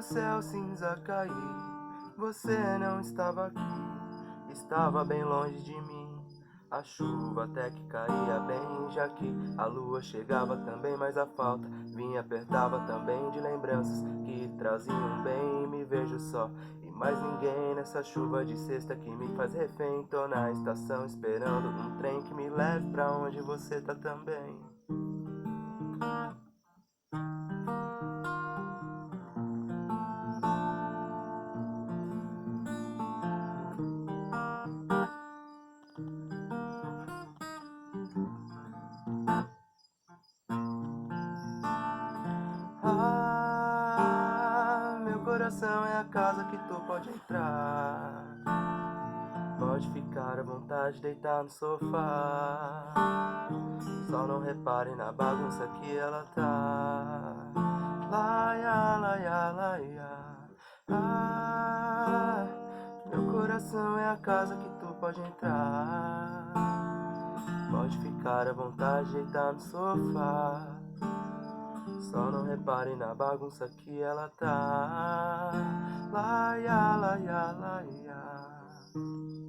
céu cinza cair, você não estava aqui, estava bem longe de mim. A chuva até que caía bem, já que a lua chegava também, mas a falta vinha, apertava também de lembranças que traziam bem. Me vejo só e mais ninguém nessa chuva de sexta que me faz refém. Tô na estação esperando um trem que me leve pra onde você tá também. Ah, meu coração é a casa que tu pode entrar. Pode ficar à vontade, deitar no sofá. Só não repare na bagunça que ela tá. Laia, laia, laia. Ah, meu coração é a casa que tu pode entrar. Pode ficar à vontade, deitar no sofá. Só não repare na bagunça que ela tá. Laia, laia, laia.